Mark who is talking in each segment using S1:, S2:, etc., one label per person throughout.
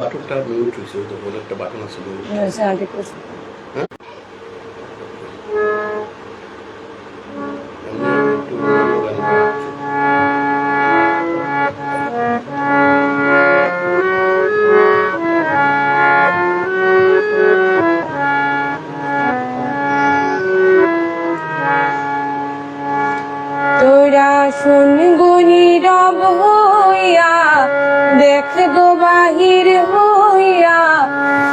S1: বাটনটা মিউট হয়েছে, ওই তো বলে একটা বাটন আছে মিউট। হ্যাঁ আমি একটু গান গাচ্ছি।
S2: তোরা শুন নীরব হইয়া, দেখ গো বাহির হইয়া,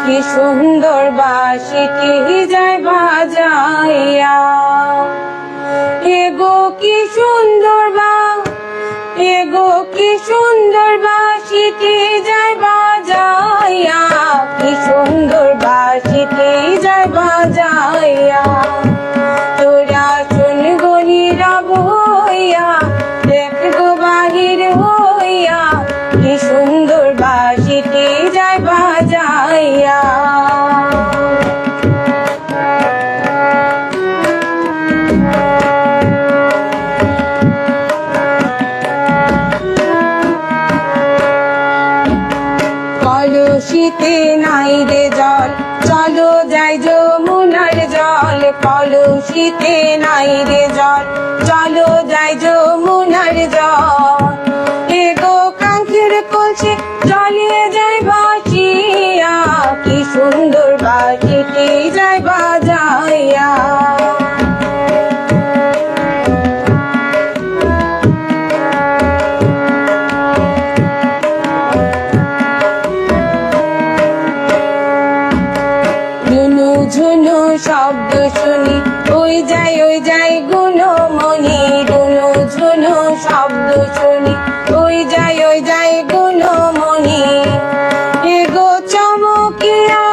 S2: কি সুন্দর বাঁশিটি যায় বাজাইয়া। এগো কি সুন্দর এগো কি সুন্দর বাঁশিটি যায় বাজাইয়া, কি সুন্দর বাঁশিটি যায় বাজাইয়া। তোরা শুন গো নীরব হইয়া, দেখ গো বাহির হইয়া, কি সুন্দর বাঁশিটি যায় বাজাইয়া। কলসিতে নাই রে জল, চলো যাই যমুনার জল। কলসিতে নাই রে জল, চলো যাই যমুনার জল। এগো কাঙ্ক্ষের কলসি জলে যাই ভাসিয়া, কি সুন্দর বাঁশিটি যায় বাজাইয়া। ঝুনু ঝুনু শব্দ শুনি, ওই যাই গুণমণি। ঝুনু ঝুনু শব্দ শুনি, ওই যাই গুণমণি। এগো চমকিয়া,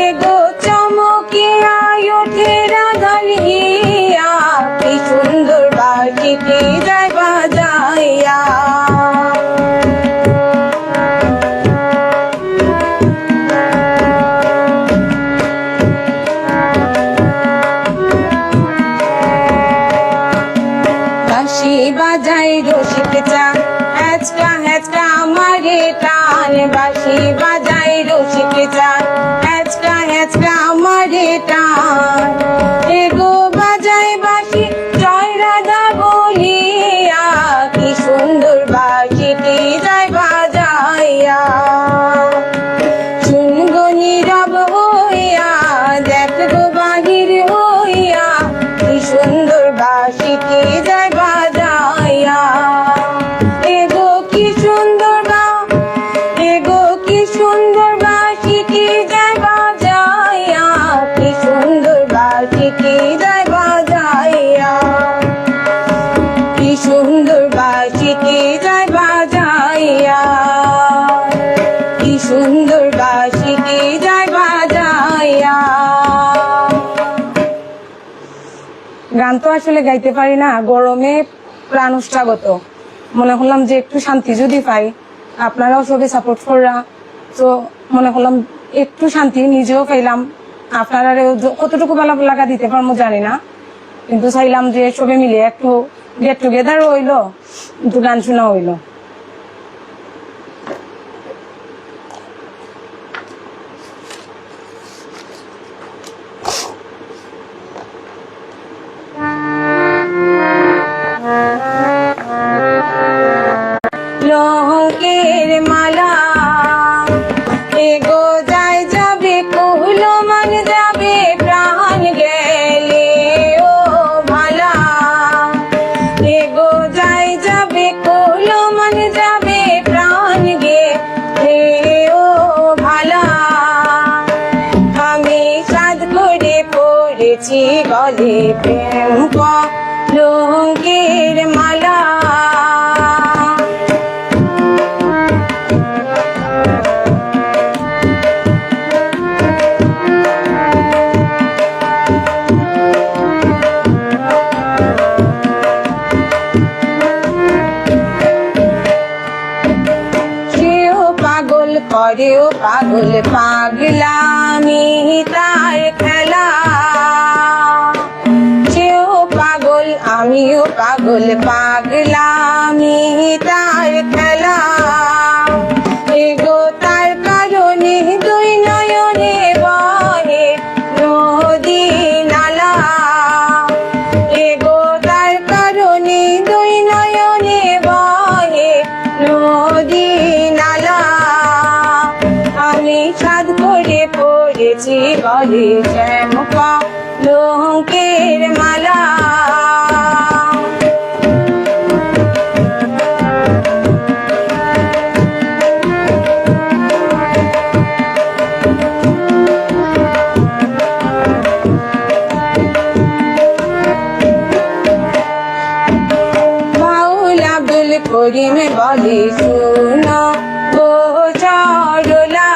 S2: এগো চমকিয়া ওঠে রাধার হিয়া, কি সুন্দর বাঁশিটি যায় বাজাইয়া। বাঁশি বাজাই রসিক চান, হ্যাচকা হ্যাচকা আমারে টান। বাঁশি বাজাই রসিক চান, হ্যাচকা হ্যাচকা আমারে টান। এগো বাজাই বাঁশি জয় রাধা বলিয়া, কি সুন্দর বাঁশিটি যায় বাজাইয়া। শুন গো নীরব হইয়া, দেখ গো বাহির হইয়া, কি সুন্দর বাঁশিটি যায় বাজাইয়া। এগো কি সুন্দর এগো কি সুন্দর বাঁশিটি যায় বাজাইয়া, কি সুন্দর বাঁশিটি যায় বাজাইয়া। কি সুন্দর বাঁশিটি যায় বাজাইয়া, কি সুন্দর বাঁশিটি যায় বাজাইয়া। গান তো আসলে গাইতে পারি না, গরমে প্রাণ উষ্ঠাগত। মনে করলাম যে একটু শান্তি যদি পাই, আপনারাও সবে সাপোর্ট কররা, তো মনে করলাম একটু শান্তি নিজেও পাইলাম। আপনারা কতটুকু বেলা লাগা দিতে পারবো জানি না, কিন্তু চাইলাম যে সবে মিলে একটু গেট টুগেদার হইলো, একটু গান শোনা হইলো। লহকের মালা, এগো যাই যাবে কহলো মান যাবে প্রাণ গেলে ও ভালা। এগো যাই যাবে কহলো মান যাবে প্রাণ গেলে ও ভালা। আমি সাধ করে পড়েছি গলে প্রেম কলঙ্কের মালা। করেও পাগল পাগলামি তার খেলা। সেও পাগল আমিও পাগল পাগলামি তার খেলা। এগো তার গলে শ্যামকা লঙ্কের মালা বাউল আব্দুল করিম বলে শুনো গো চরলা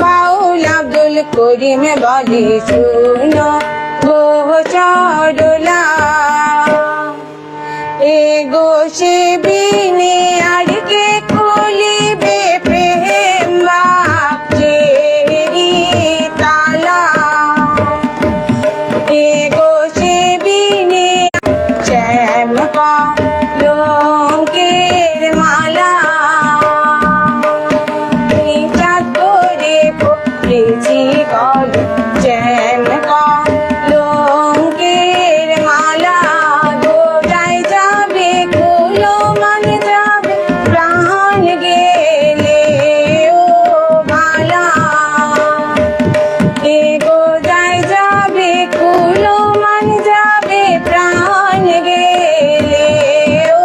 S2: বাউল আব্দুল করিম বলে শুনো গো চরলা এ গো সে বিনে আর কে খুলিবে প্রেম বাক্যেরি তালা এ গো সে বিনে শ্যামকা লঙ্কের মালা চাঁদ করে পড়েছি গল শ্যামকা লঙ্কের মালা গোটায় যাবে কুলো মানে যাবে প্রাণ গেলে ও ভালা এ গোটায় যাবে কুলো মানে যাবে প্রাণ গেলে ও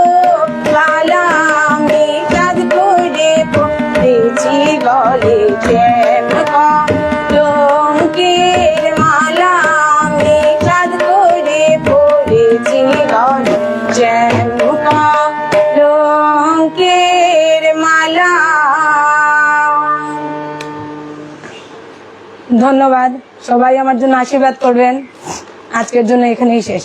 S2: ভালা আমি চাঁদ করে পড়েছি গলে শ্যামকা লঙ্কের মালা আমি চাঁদ করে পড়েছি গলে শ্যামকা লঙ্কের মালা। ধন্যবাদ, সবাই আমার জন্য আশীর্বাদ করবেন। আজকের জন্য এখানেই শেষ।